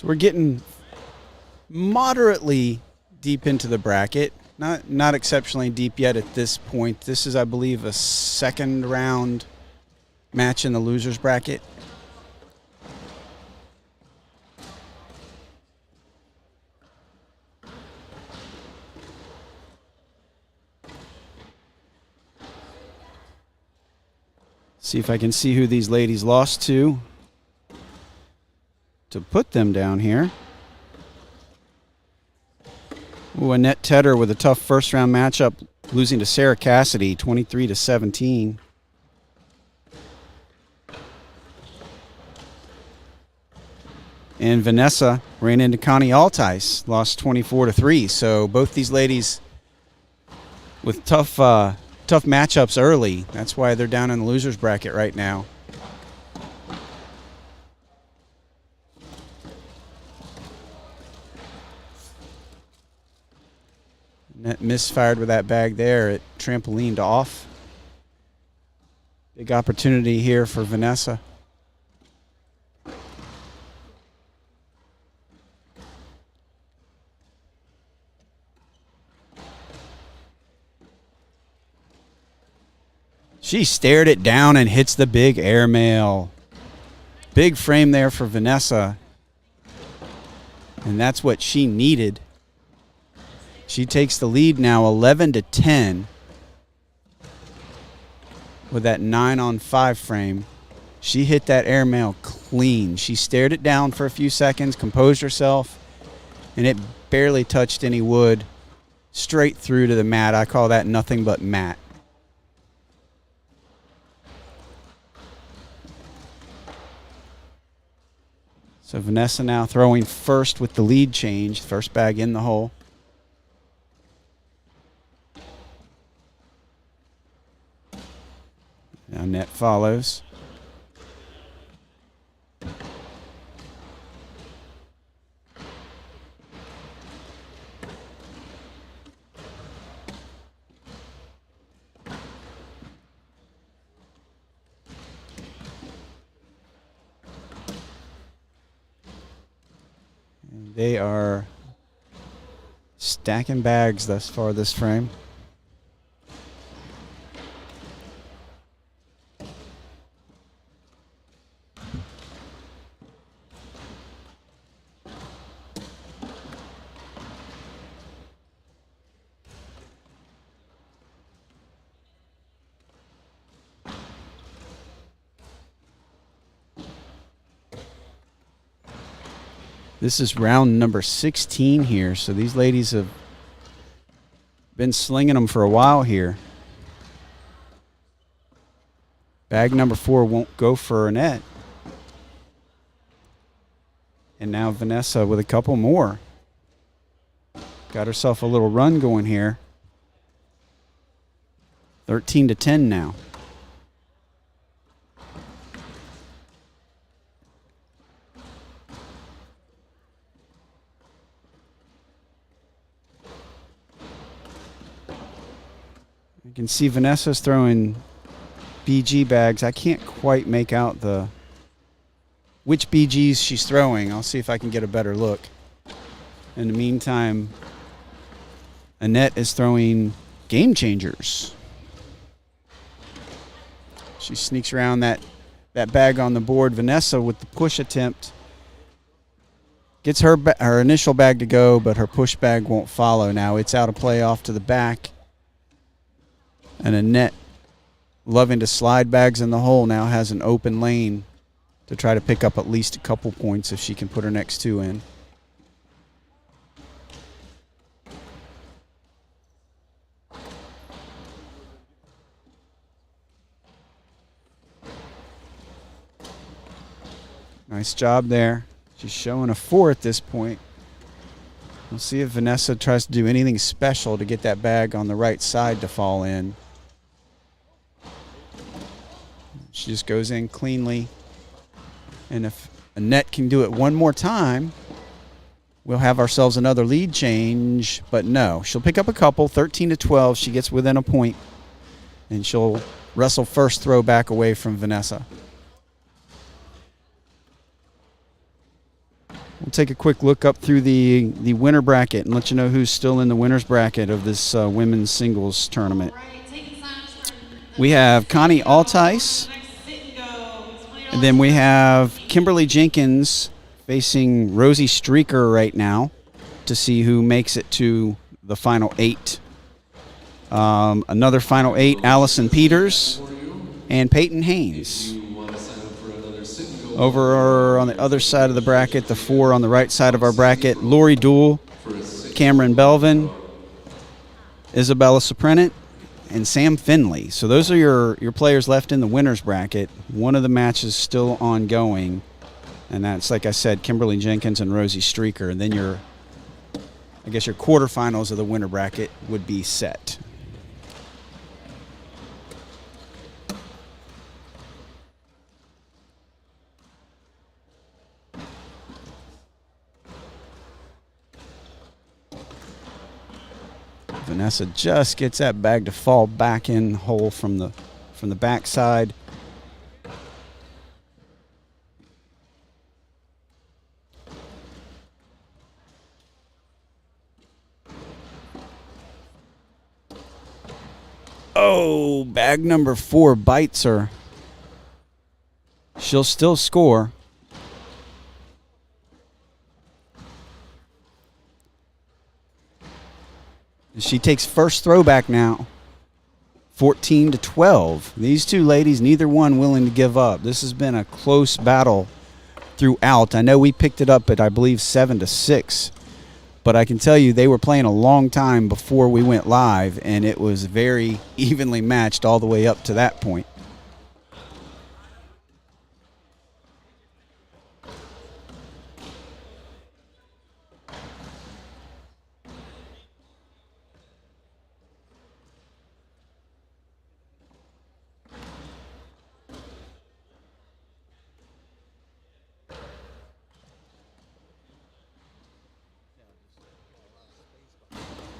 So we're getting moderately deep into the bracket. Not exceptionally deep yet at this point. This is, I believe, a second round match in the losers bracket. See if I can see who these ladies lost to put them down here. Ooh, Annette Tedder with a tough first round matchup, losing to Sarah Cassidy, 23-17. And Vanessa ran into Connie Altice, lost 24-3. So both these ladies with tough matchups early. That's why they're down in the losers bracket right now. Net misfired with that bag there. It trampolined off. Big opportunity here for Vanessa. She stared it down and hits the big airmail. Big frame there for Vanessa. And that's what she needed. She takes the lead now 11-10 with that 9-on-5 frame. She hit that airmail clean. She stared it down for a few seconds, composed herself, and it barely touched any wood. Straight through to the mat. I call that nothing but mat. So Vanessa now throwing first with the lead change. First bag in the hole. Now net follows. And they are stacking bags thus far this frame. This is round number 16 here, so these ladies have been slinging them for a while here. Bag number 4 won't go for Annette. And now Vanessa with a couple more. Got herself a little run going here. 13-10 now. You can see Vanessa's throwing BG bags. I can't quite make out which BGs she's throwing. I'll see if I can get a better look. In the meantime, Annette is throwing game changers. She sneaks around that bag on the board. Vanessa with the push attempt gets her initial bag to go, but her push bag won't follow. Now it's out of play off to the back. And Annette, loving to slide bags in the hole, now has an open lane to try to pick up at least a couple points if she can put her next two in. Nice job there. She's showing a 4 at this point. We'll see if Vanessa tries to do anything special to get that bag on the right side to fall in. She just goes in cleanly. And if Annette can do it one more time, we'll have ourselves another lead change. But no, she'll pick up a couple. 13-12. She gets within a point. And she'll wrestle first throw back away from Vanessa. We'll take a quick look up through the winner bracket and let you know who's still in the winner's bracket of this women's singles tournament. We have Connie Altice, and then we have Kimberly Jenkins facing Rosie Streaker right now to see who makes it to the final 8. Another final 8, Allison Peters and Peyton Haynes. Over on the other side of the bracket, the 4 on the right side of our bracket, Lori Dool, Cameron Belvin, Isabella Suprenant, and Sam Finley. So those are your players left in the winner's bracket. One of the matches still ongoing, and that's, like I said, Kimberly Jenkins and Rosie Streaker. And then your quarterfinals of the winner bracket would be set. Vanessa just gets that bag to fall back in hole from the backside. Oh, bag number 4 bites her. She'll still score. She takes first throwback now, 14-12. These two ladies, neither one willing to give up. This has been a close battle throughout. I know we picked it up at, I believe, 7-6. But I can tell you they were playing a long time before we went live, and it was very evenly matched all the way up to that point.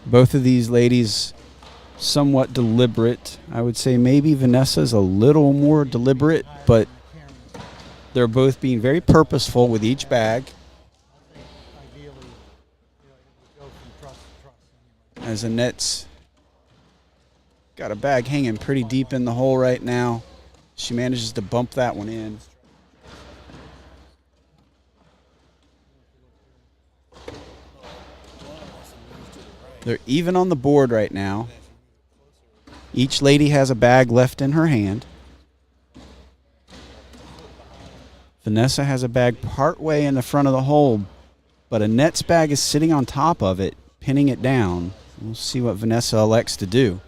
Both of these ladies somewhat deliberate. I would say maybe Vanessa's a little more deliberate, but they're both being very purposeful with each bag. As Annette's got a bag hanging pretty deep in the hole right now. She manages to bump that one in. They're even on the board right now. Each lady has a bag left in her hand. Vanessa has a bag partway in the front of the hole, but Annette's bag is sitting on top of it, pinning it down. We'll see what Vanessa elects to do.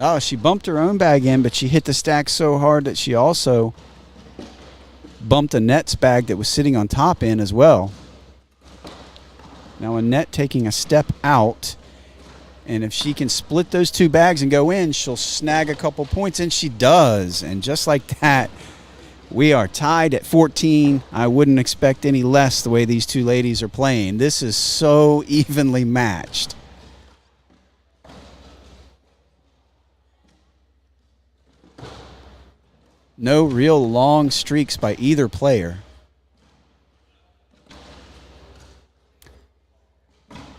Oh, she bumped her own bag in, but she hit the stack so hard that she also bumped Annette's bag that was sitting on top in as well. Now Annette taking a step out, and if she can split those two bags and go in, she'll snag a couple points, and she does. And just like that, we are tied at 14. I wouldn't expect any less the way these two ladies are playing. This is so evenly matched. No real long streaks by either player.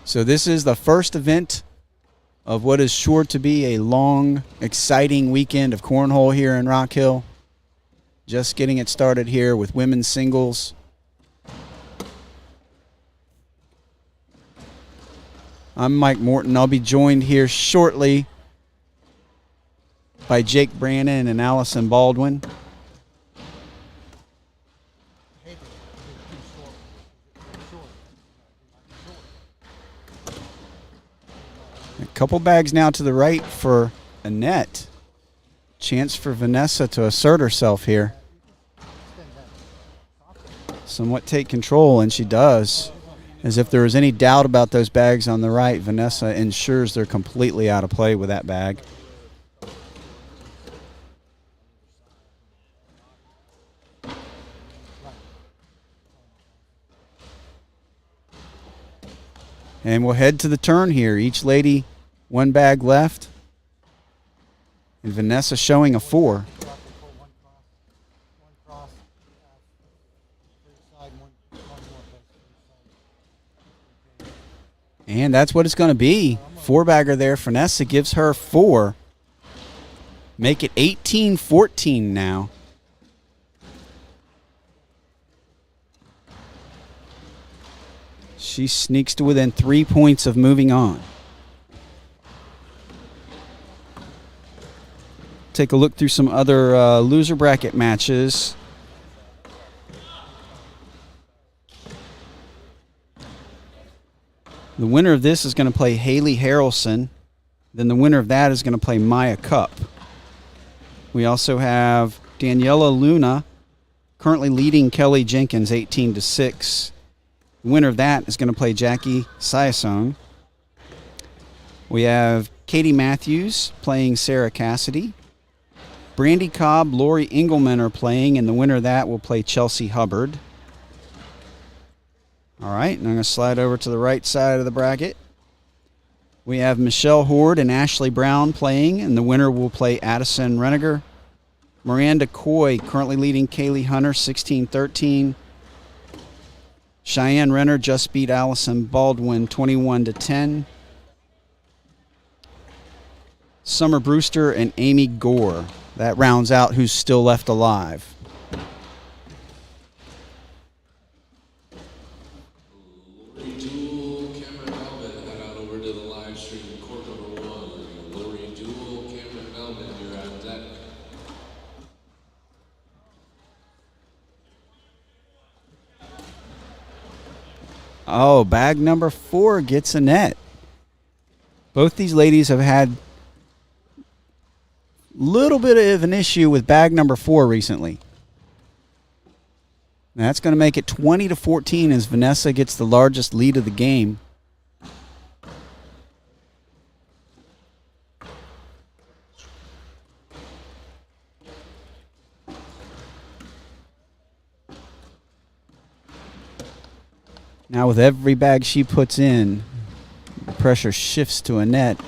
So this is the first event of what is sure to be a long, exciting weekend of cornhole here in Rock Hill. Just getting it started here with women's singles. I'm Mike Morton. I'll be joined here shortly by Jake Brannon and Allison Baldwin. A couple bags now to the right for Annette. Chance for Vanessa to assert herself here. Somewhat take control, and she does. As if there was any doubt about those bags on the right, Vanessa ensures they're completely out of play with that bag. And we'll head to the turn here. Each lady, one bag left. And Vanessa showing a 4. And that's what it's going to be. 4-bagger there. Vanessa gives her 4. Make it 18-14 now. She sneaks to within 3 points of moving on. Take a look through some other loser bracket matches. The winner of this is going to play Haley Harrelson. Then the winner of that is going to play Maya Cup. We also have Daniela Luna currently leading Kelly Jenkins 18-6. The winner of that is going to play Jackie Sayasong. We have Katie Matthews playing Sarah Cassidy. Brandy Cobb, Lori Engelman are playing, and the winner of that will play Chelsea Hubbard. All right, and I'm going to slide over to the right side of the bracket. We have Michelle Horde and Ashley Brown playing, and the winner will play Addison Reniger. Miranda Coy currently leading Kaylee Hunter 16-13. Cheyenne Renner just beat Allison Baldwin 21-10. Summer Brewster and Amy Gore. That rounds out who's still left alive. Lori Jewell, Cameron Melvin, head on over to the live stream, court number 1. Lori Jewell, Cameron Melvin, you're on deck. Oh, bag number 4 gets a net. Both these ladies have had little bit of an issue with bag number 4 recently. That's going to make it 20-14 as Vanessa gets the largest lead of the game. Now with every bag she puts in, the pressure shifts to Annette,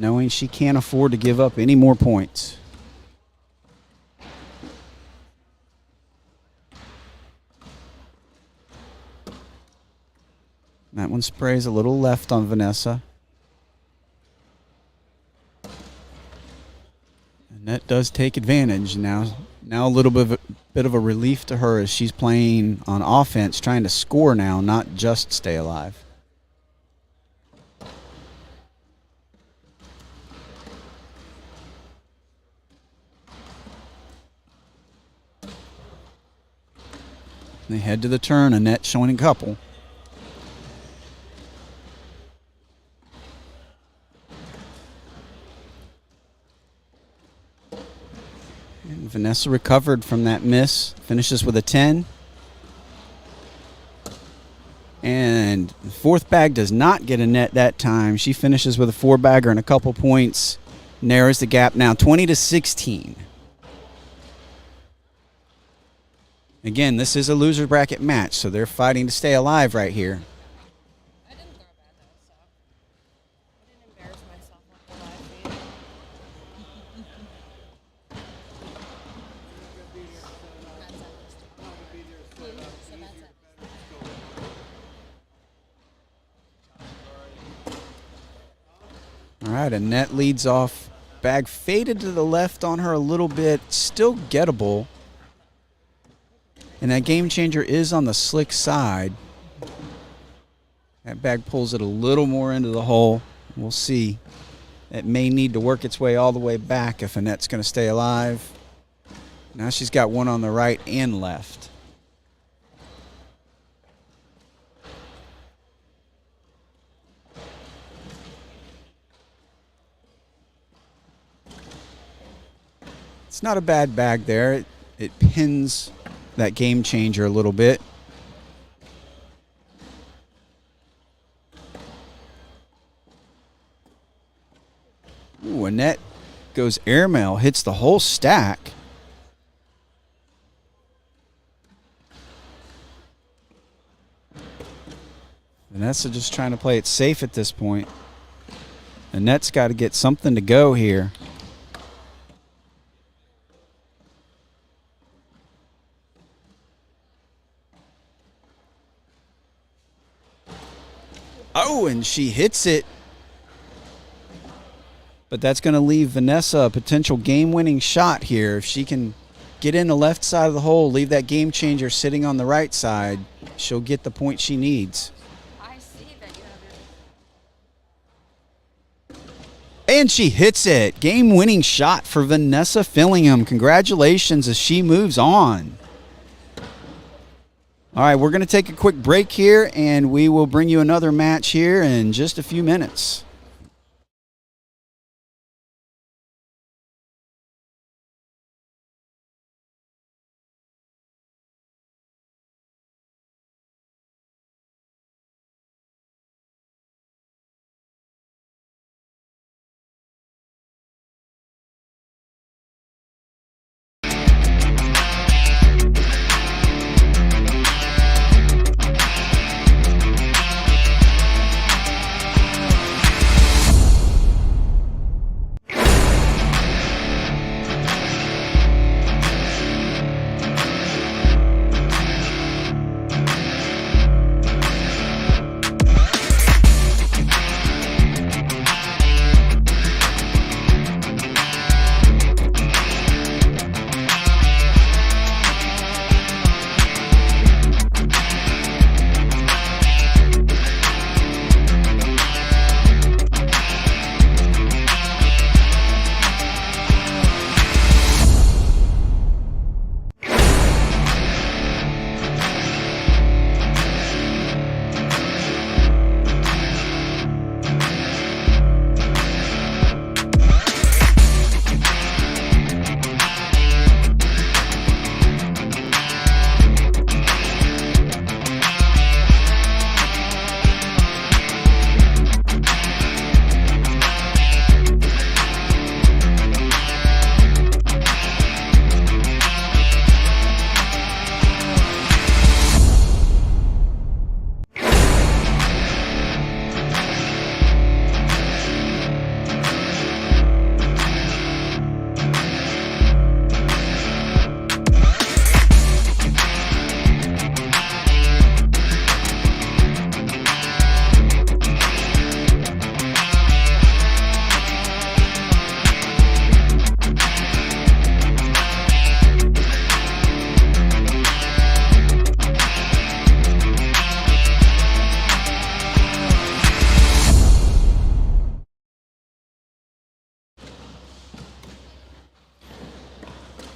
knowing she can't afford to give up any more points. That one sprays a little left on Vanessa. Annette does take advantage now. Now a little bit of a relief to her as she's playing on offense, trying to score now, not just stay alive. They head to the turn, Annette showing a couple. And Vanessa recovered from that miss, finishes with a 10. And the 4th bag does not get a net that time. She finishes with a 4-bagger and a couple points. Narrows the gap now 20-16. Again, this is a loser bracket match, so they're fighting to stay alive right here. I didn't throw bad though, so I didn't embarrass myself with the live feed. All right, Annette leads off. Bag faded to the left on her a little bit. Still gettable. And that game changer is on the slick side. That bag pulls it a little more into the hole. We'll see. It may need to work its way all the way back if Annette's going to stay alive. Now she's got one on the right and left. It's not a bad bag there. It pins that game changer a little bit. Ooh, Annette goes airmail, hits the whole stack. Vanessa just trying to play it safe at this point. Annette's got to get something to go here. Oh, and she hits it. But that's going to leave Vanessa a potential game-winning shot here. If she can get in the left side of the hole, leave that game changer sitting on the right side, she'll get the point she needs. I see that you have your. And she hits it. Game-winning shot for Vanessa Fillingham. Congratulations as she moves on. All right, we're going to take a quick break here, and we will bring you another match here in just a few minutes.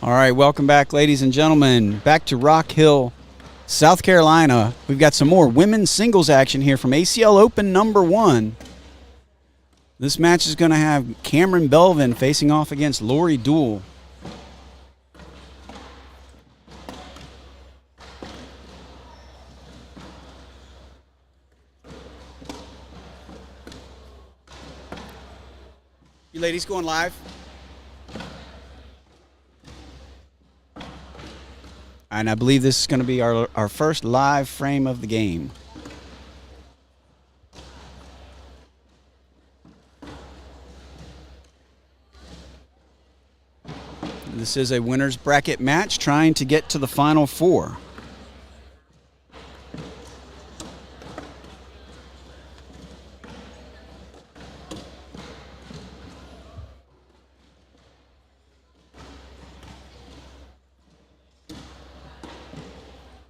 All right, welcome back, ladies and gentlemen. Back to Rock Hill, South Carolina. We've got some more women's singles action here from ACL Open number 1. This match is going to have Cameron Belvin facing off against Lori Duell. You ladies going live? And I believe this is going to be our first live frame of the game. This is a winner's bracket match trying to get to the final 4.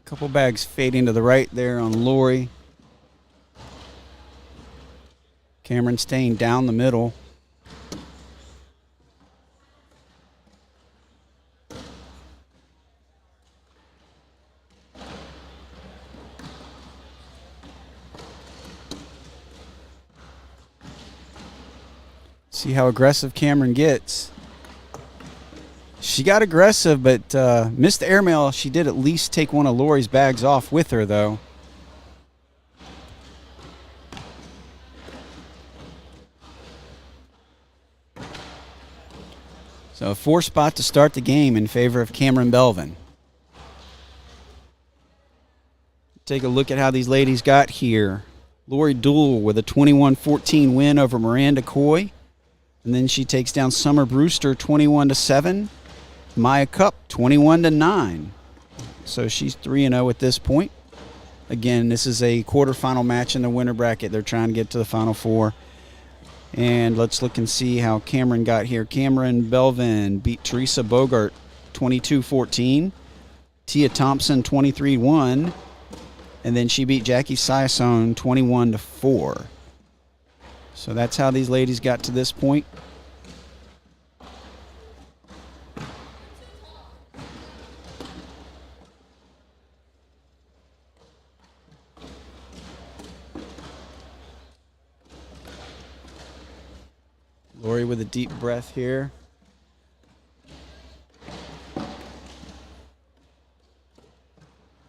Couple bags fading to the right there on Lori. Cameron staying down the middle. See how aggressive Cameron gets. She got aggressive, but missed the airmail. She did at least take one of Lori's bags off with her, though. So a 4 spot to start the game in favor of Cameron Belvin. Take a look at how these ladies got here. Lori Duell with a 21-14 win over Miranda Coy. And then she takes down Summer Brewster 21-7. Maya Cup 21-9. So she's 3-0 at this point. Again, this is a quarterfinal match in the winner bracket. They're trying to get to the Final Four. And let's look and see how Cameron got here. Cameron Belvin beat Teresa Bogart 22-14. Tia Thompson 23-1. And then she beat Jackie Siasone 21-4. So that's how these ladies got to this point. Lori with a deep breath here.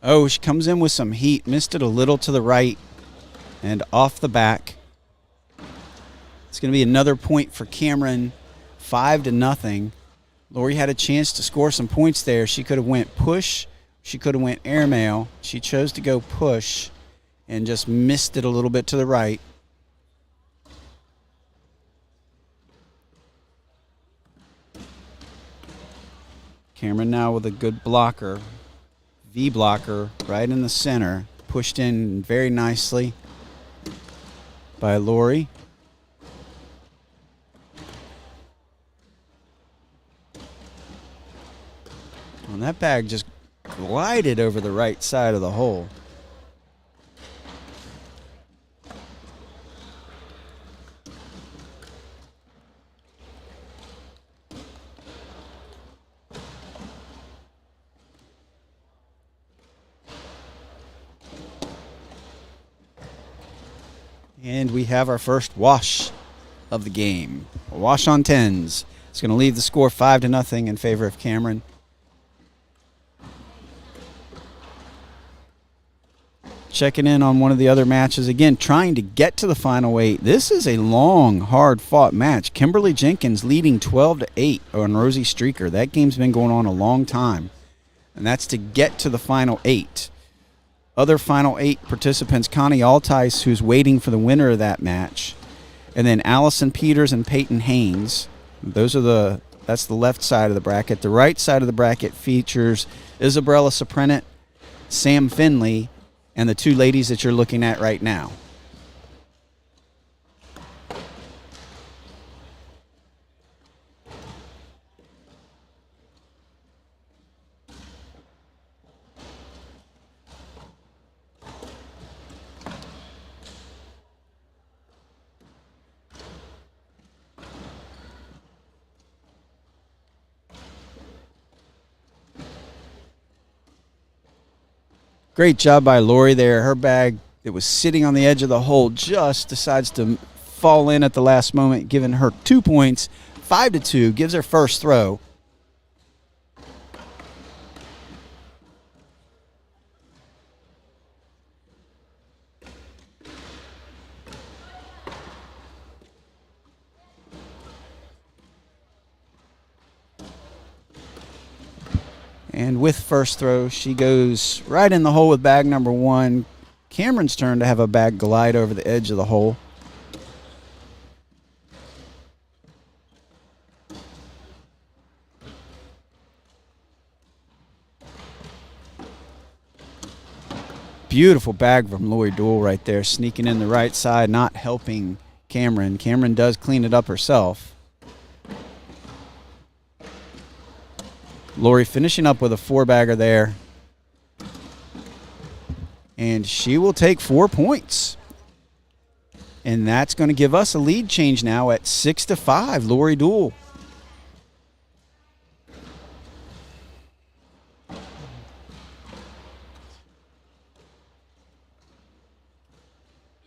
Oh, she comes in with some heat. Missed it a little to the right and off the back. It's going to be another point for Cameron, 5-0. Lori had a chance to score some points there. She could have went push. She could have went airmail. She chose to go push and just missed it a little bit to the right. Cameron now with a good blocker. V blocker right in the center. Pushed in very nicely by Lori. And that bag just glided over the right side of the hole. And we have our first wash of the game. A wash on 10s. It's going to leave the score 5-0 in favor of Cameron. Checking in on one of the other matches. Again, trying to get to the final 8. This is a long, hard-fought match. Kimberly Jenkins leading 12-8 on Rosie Streaker. That game's been going on a long time. And that's to get to the final 8. Other final 8 participants, Connie Altice, who's waiting for the winner of that match. And then Allison Peters and Peyton Haynes. That's the left side of the bracket. The right side of the bracket features Isabella Soprenit, Sam Finley, and the 2 ladies that you're looking at right now. Great job by Lori there. Her bag that was sitting on the edge of the hole just decides to fall in at the last moment, giving her 2 points. 5-2, gives her first throw. And with first throw, she goes right in the hole with bag number 1. Cameron's turn to have a bag glide over the edge of the hole. Beautiful bag from Lori Dool right there, sneaking in the right side, not helping Cameron. Cameron does clean it up herself. Lori finishing up with a 4-bagger there. And she will take 4 points. And that's going to give us a lead change now at 6-5, Lori Dool.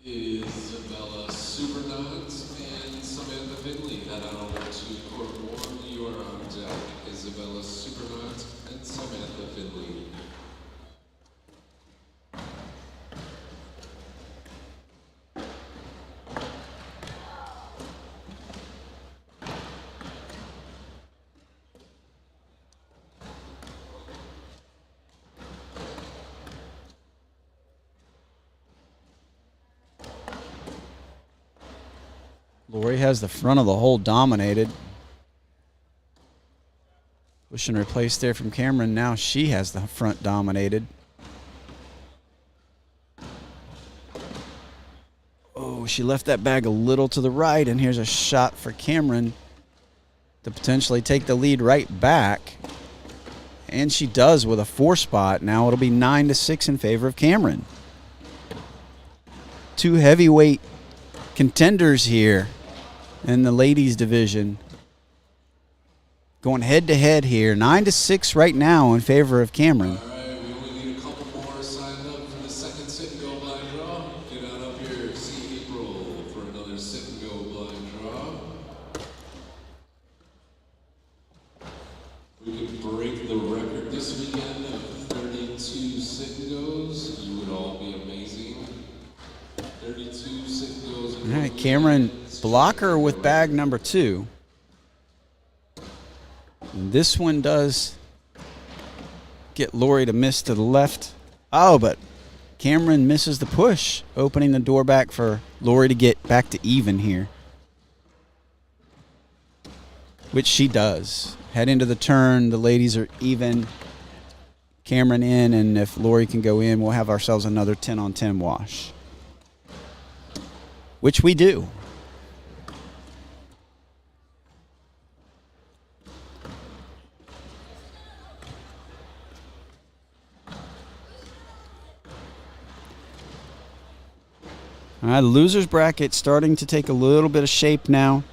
Isabella Supernuts and Samantha Finley head on over to court 1. You are on deck. Isabella Supernuts and Samantha Finley. Lori has the front of the hole dominated. Push and replace there from Cameron. Now she has the front dominated. Oh, she left that bag a little to the right, and here's a shot for Cameron to potentially take the lead right back. And she does with a 4 spot. Now it'll be 9-6 in favor of Cameron. 2 heavyweight contenders here in the ladies division. Going head to head here. 9-6 right now in favor of Cameron. All right, we only need a couple more signed up for the second sit and go blind draw. Get out up here, see April for another sit and go blind draw. We could break the record this weekend of 32 sit and goes. You would all be amazing. 32 sit and goes. All right, Cameron blocker with bag number 2. And this one does get Lori to miss to the left. Oh, but Cameron misses the push, opening the door back for Lori to get back to even here. Which she does. Head into the turn. The ladies are even. Cameron in, and if Lori can go in, we'll have ourselves another 10-on-10 wash. Which we do. All right, the losers bracket starting to take a little bit of shape now.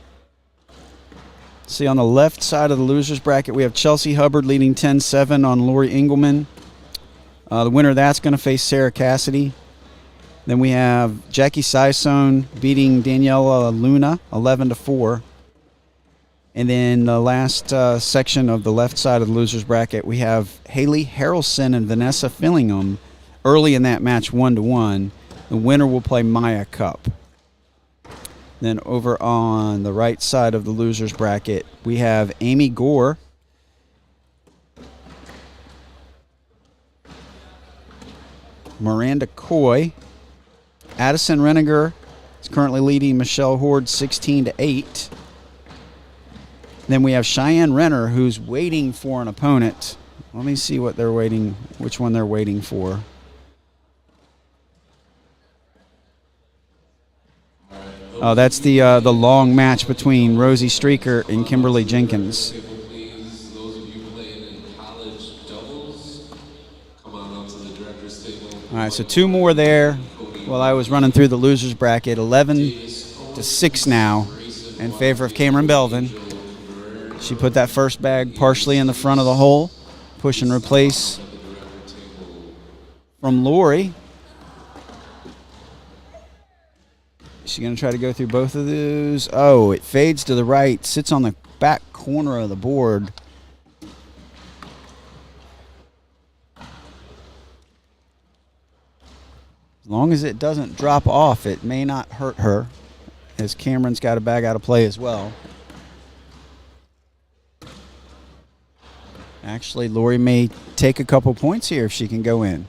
See, on the left side of the losers bracket, we have Chelsea Hubbard leading 10-7 on Lori Engelman. The winner of that's going to face Sarah Cassidy. Then we have Jackie Sisone beating Daniela Luna 11-4. And then the last section of the left side of the losers bracket, we have Haley Harrelson and Vanessa Fillingham early in that match 1-1. The winner will play Maya Cup. Then over on the right side of the losers bracket, we have Amy Gore. Miranda Coy. Addison Reniger is currently leading Michelle Horde 16-8. Then we have Cheyenne Renner, who's waiting for an opponent. Let me see what they're waiting, which one they're waiting for. Oh, that's the long match between Rosie Streaker and Kimberly Jenkins. Please, those of you playing in college doubles, come on up to the director's table. All right, so 2 more there while I was running through the losers bracket. 11-6 now in favor of Cameron Belvin. She put that first bag partially in the front of the hole. Push and replace from Lori. She's going to try to go through both of those. Oh, it fades to the right. Sits on the back corner of the board. As long as it doesn't drop off, it may not hurt her, as Cameron's got a bag out of play as well. Actually, Lori may take a couple points here if she can go in.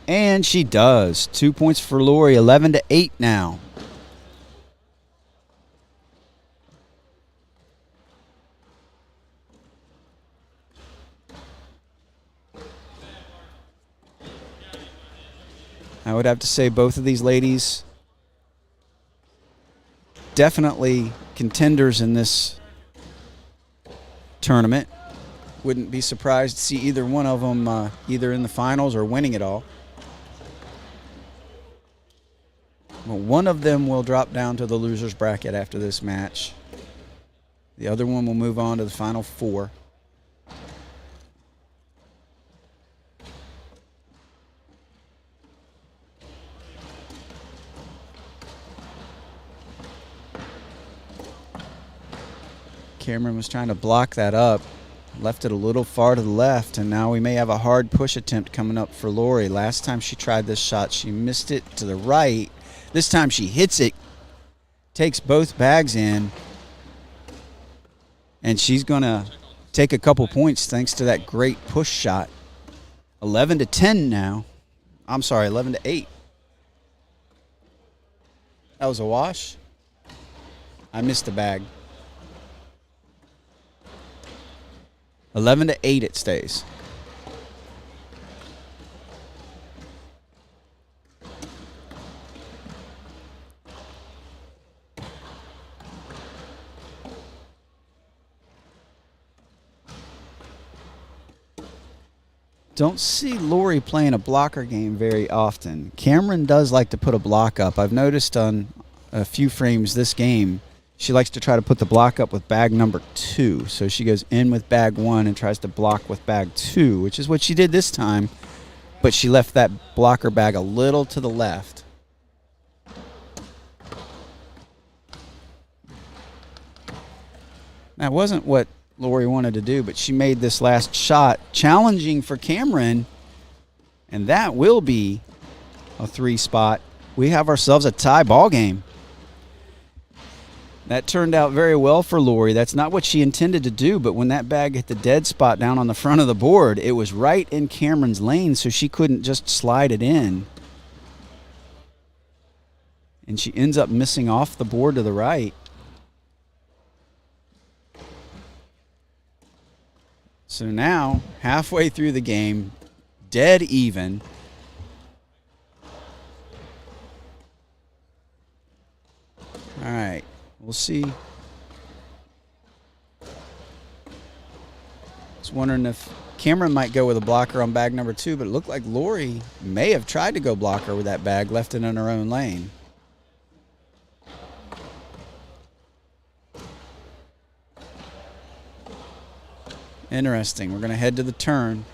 And she does. 2 points for Lori, 11-8 now. I would have to say both of these ladies definitely contenders in this tournament. Wouldn't be surprised to see either one of them either in the finals or winning it all. Well, one of them will drop down to the losers bracket after this match. The other one will move on to the final 4. Cameron was trying to block that up. Left it a little far to the left, and now we may have a hard push attempt coming up for Lori. Last time she tried this shot, she missed it to the right. This time she hits it, takes both bags in, and she's going to take a couple points thanks to that great push shot. 11-10 now. I'm sorry, 11-8. That was a wash. I missed the bag. 11-8 it stays. Don't see Lori playing a blocker game very often. Cameron does like to put a block up. I've noticed on a few frames this game, she likes to try to put the block up with bag number 2. So she goes in with bag 1 and tries to block with bag 2, which is what she did this time. But she left that blocker bag a little to the left. That wasn't what Lori wanted to do, but she made this last shot challenging for Cameron, and that will be a 3 spot. We have ourselves a tie ball game. That turned out very well for Lori. That's not what she intended to do, but when that bag hit the dead spot down on the front of the board, it was right in Cameron's lane, so she couldn't just slide it in. And she ends up missing off the board to the right. So now, halfway through the game, dead even. All right, we'll see. I was wondering if Cameron might go with a blocker on bag number 2, but it looked like Lori may have tried to go blocker with that bag, left it in her own lane. Interesting. We're going to head to the turn.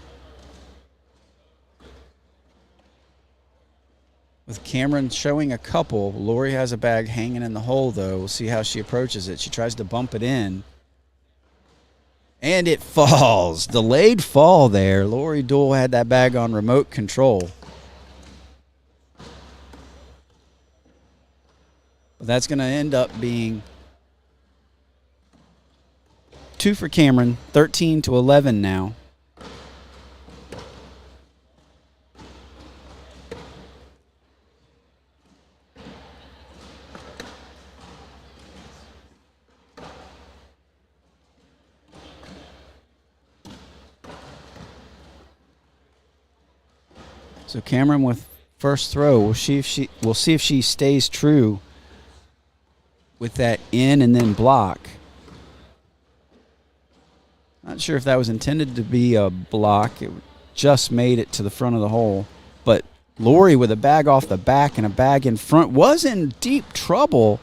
With Cameron showing a couple, Lori has a bag hanging in the hole, though. We'll see how she approaches it. She tries to bump it in. And it falls. Delayed fall there. Lori Doole had that bag on remote control. But that's going to end up being 2 for Cameron, 13-11 now. So Cameron with first throw. We'll see if she stays true with that in and then block. Not sure if that was intended to be a block. It just made it to the front of the hole. But Lori with a bag off the back and a bag in front was in deep trouble.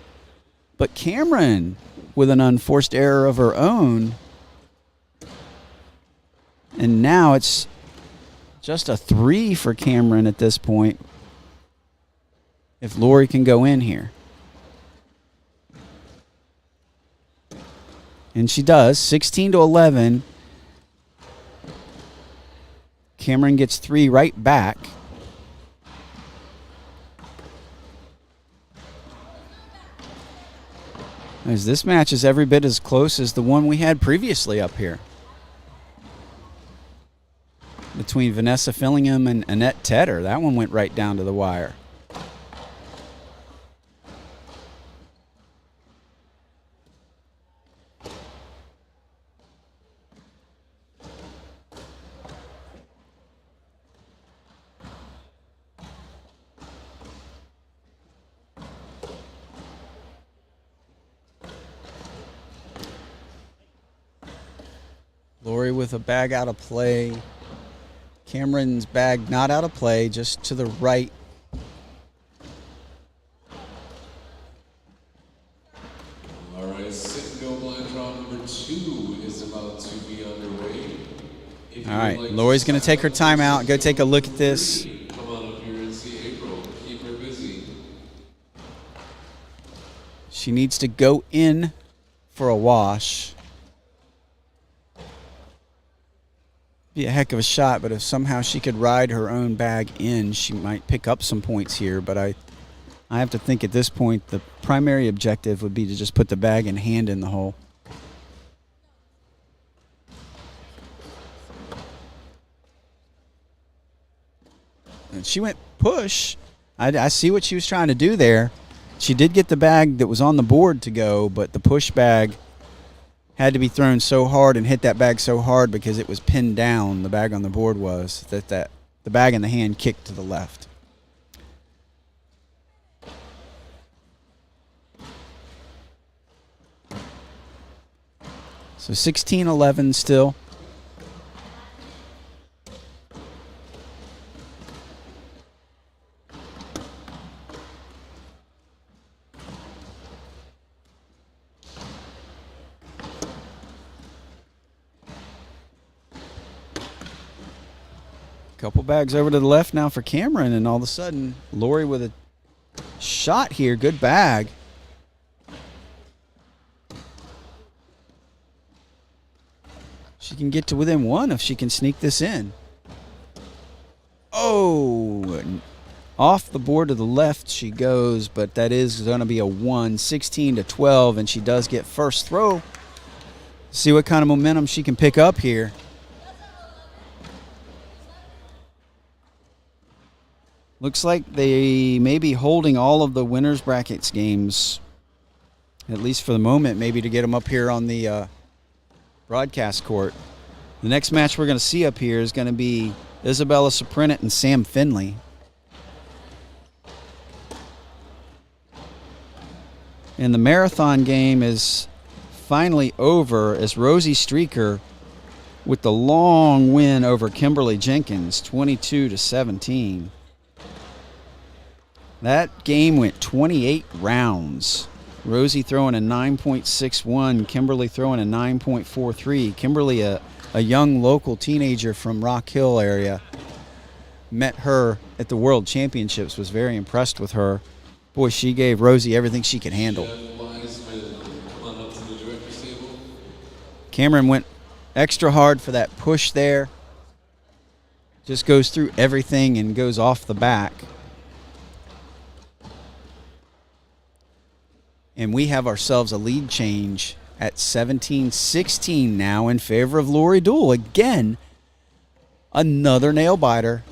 But Cameron with an unforced error of her own. And now it's just a 3 for Cameron at this point. If Lori can go in here. And she does, 16-11. Cameron gets 3 right back. As this match is every bit as close as the one we had previously up here. Between Vanessa Fillingham and Annette Tedder. That one went right down to the wire. Lori with a bag out of play. Cameron's bag not out of play, just to the right. All right, sit and go blind draw number 2 is about to be underway. All right, Lori's going to take her timeout, go take a look at this. Come on up here and see April. Keep her busy. She needs to go in for a wash. Be a heck of a shot, but if somehow she could ride her own bag in, she might pick up some points here. But I have to think at this point the primary objective would be to just put the bag in hand in the hole. And she went push. I see what she was trying to do there. She did get the bag that was on the board to go, but the push bag had to be thrown so hard and hit that bag so hard because it was pinned down, the bag on the board was, that the bag in the hand kicked to the left. So 16-11 still. Couple bags over to the left now for Cameron, and all of a sudden, Lori with a shot here. Good bag. She can get to within one if she can sneak this in. Oh, off the board to the left she goes, but that is going to be a 1, 16-12, and she does get first throw. See what kind of momentum she can pick up here. Looks like they may be holding all of the winners brackets games, at least for the moment, maybe to get them up here on the broadcast court. The next match we're going to see up here is going to be Isabella Suprinit and Sam Finley. And the marathon game is finally over as Rosie Streaker with the long win over Kimberly Jenkins, 22-17. That game went 28 rounds. Rosie throwing a 9.61, Kimberly throwing a 9.43. Kimberly, a young local teenager from Rock Hill area, met her at the World Championships, was very impressed with her. Boy, she gave Rosie everything she could handle. Cameron went extra hard for that push there. Just goes through everything and goes off the back. And we have ourselves a lead change at 17-16 now in favor of Lori Dool. Again, another nail biter.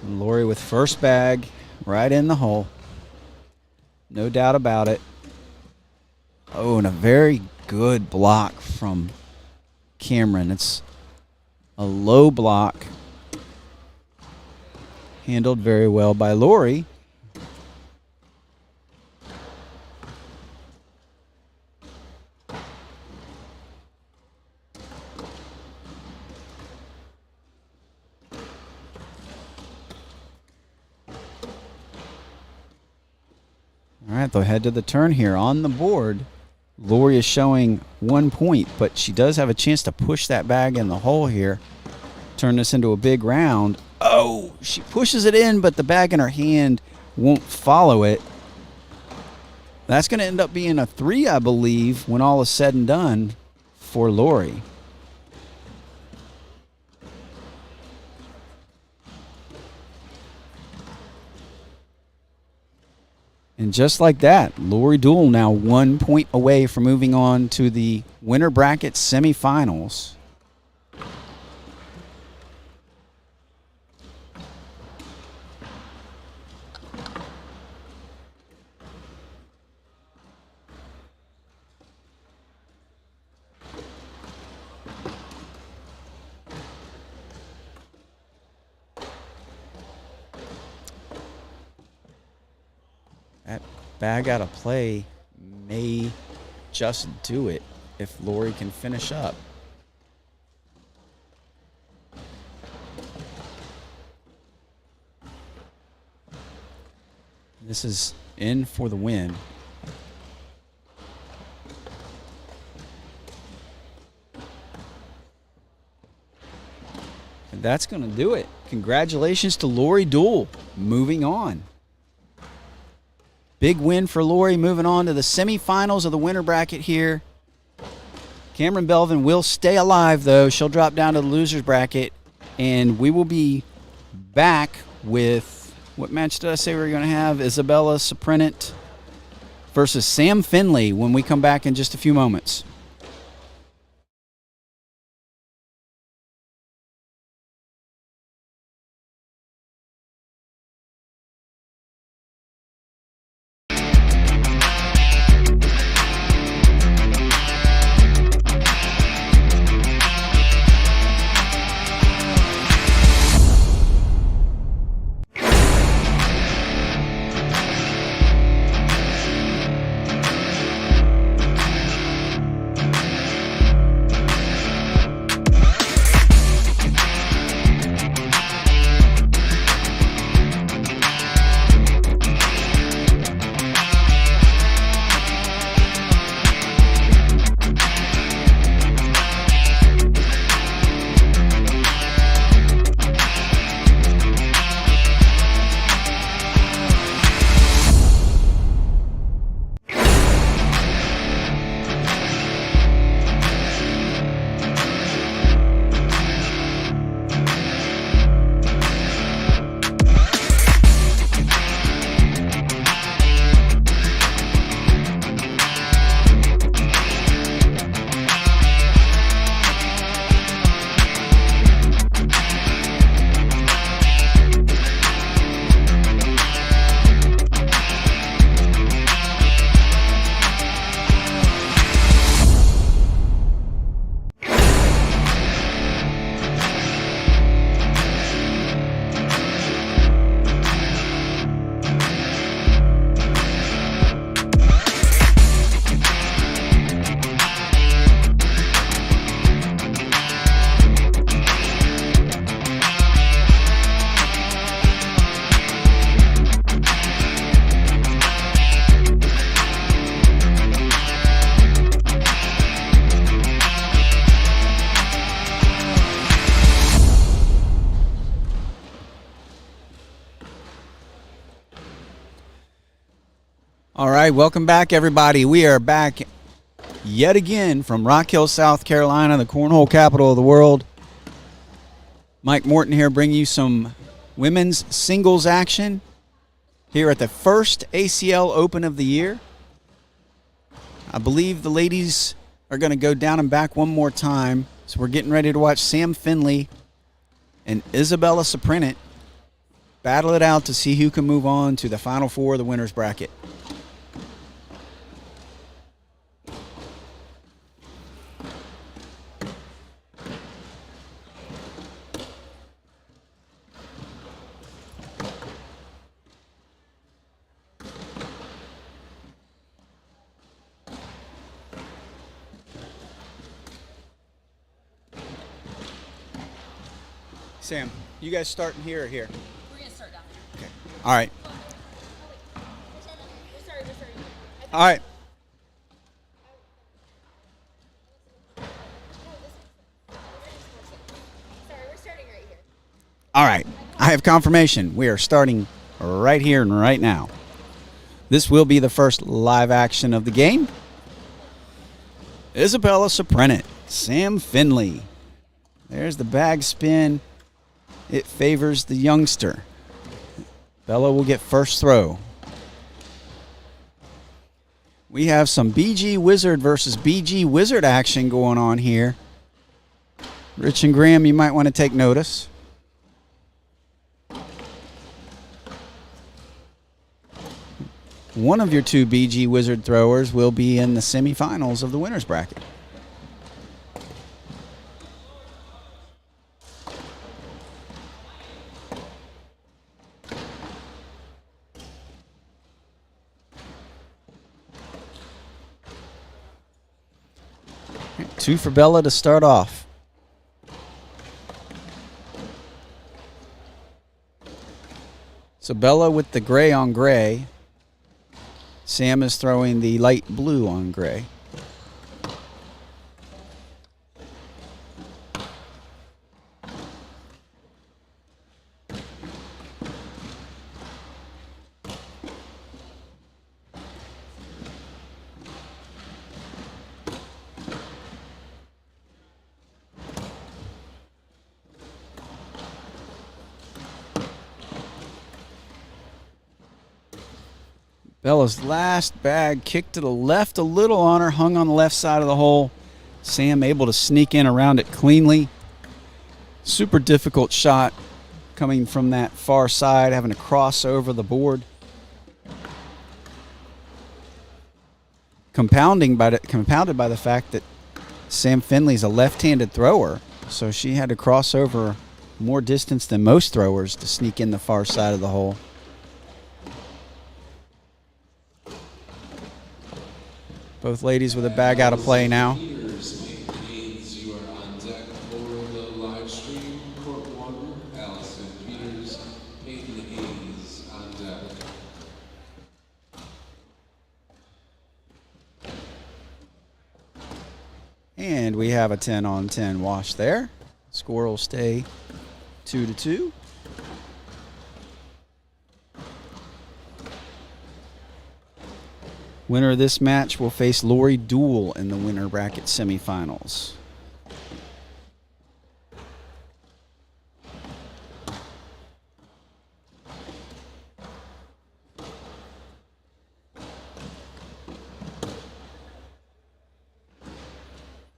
Lori with first bag right in the hole. No doubt about it. Oh, and a very good block from Cameron. It's a low block. Handled very well by Lori. All right, they'll head to the turn here. On the board, Lori is showing 1 point, but she does have a chance to push that bag in the hole here. Turn this into a big round. Oh, she pushes it in, but the bag in her hand won't follow it. That's going to end up being a 3, I believe, when all is said and done for Lori. And just like that, Lori Dool now 1 point away from moving on to the winner bracket semifinals. That bag out of play may just do it if Lori can finish up. This is in for the win. And that's going to do it. Congratulations to Lori Dool. Moving on. Big win for Lori, moving on to the semifinals of the winner bracket here. Cameron Belvin will stay alive, though. She'll drop down to the loser's bracket, and we will be back with, what match did I say we were going to have? Isabella Suprinit versus Sam Finley when we come back in just a few moments. All right, welcome back, everybody. We are back yet again from Rock Hill, South Carolina, the cornhole capital of the world. Mike Morton here, bringing you some women's singles action here at the first ACL Open of the year. I believe the ladies are going to go down and back one more time. So we're getting ready to watch Sam Finley and Isabella Saprinit battle it out to see who can move on to the Final Four of the winner's bracket. Sam, you guys starting here or here? We're gonna start down there. Okay. All right. We're starting. All right. Sorry, we're starting right here. All right. I have confirmation. We are starting right here and right now. This will be the first live action of the game. Isabella Saprinit, Sam Finley. There's the bag spin. It favors the youngster. Bella will get first throw. We have some BG Wizard versus BG Wizard action going on here. Rich and Graham, you might want to take notice. One of your two BG Wizard throwers will be in the semifinals of the winner's bracket. Two for Bella to start off. So Bella with the gray on gray. Sam is throwing the light blue on gray. Bella's last bag kicked to the left a little on her, hung on the left side of the hole. Sam able to sneak in around it cleanly. Super difficult shot coming from that far side, having to cross over the board. Compounded by the fact that Sam Finley's a left-handed thrower, so she had to cross over more distance than most throwers to sneak in the far side of the hole. Both ladies with a bag out of play now. Peters, you are on deck for the live stream. Court 1, Allison Peters, Peyton Hayes on deck. And we have a 10-on-10 wash there. Score will stay 2-2. Winner of this match will face Lori Dool in the winner bracket semifinals.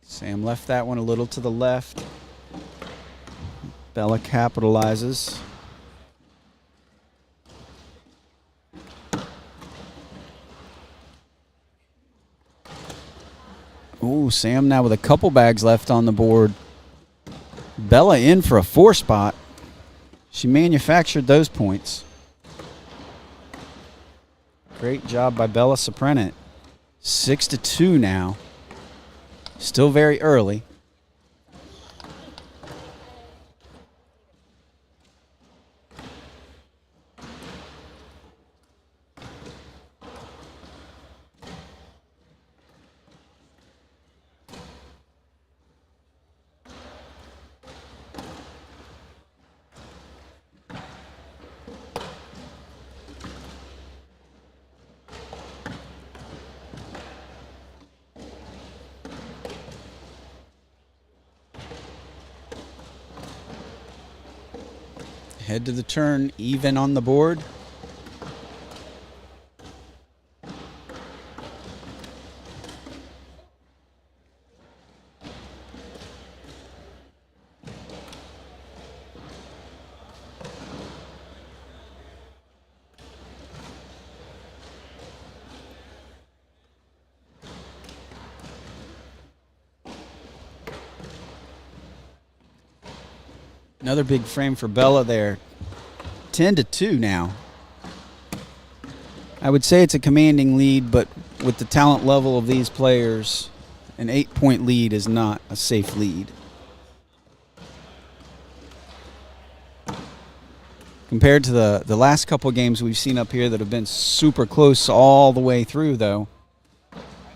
Sam left that one a little to the left. Bella capitalizes. Ooh, Sam now with a couple bags left on the board. Bella in for a 4 spot. She manufactured those points. Great job by Bella Saprinit. 6-2 now. Still very early. Head to the turn, even on the board. Another big frame for Bella there. 10-2 now. I would say it's a commanding lead, but with the talent level of these players, an 8-point lead is not a safe lead. Compared to the last couple games we've seen up here that have been super close all the way through, though,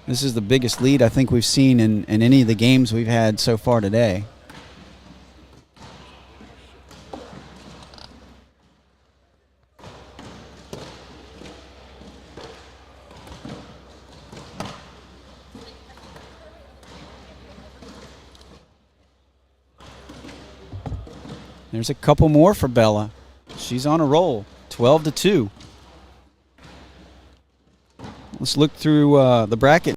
this is the biggest lead I think we've seen in any of the games we've had so far today. There's a couple more for Bella. She's on a roll. 12-2. Let's look through the bracket.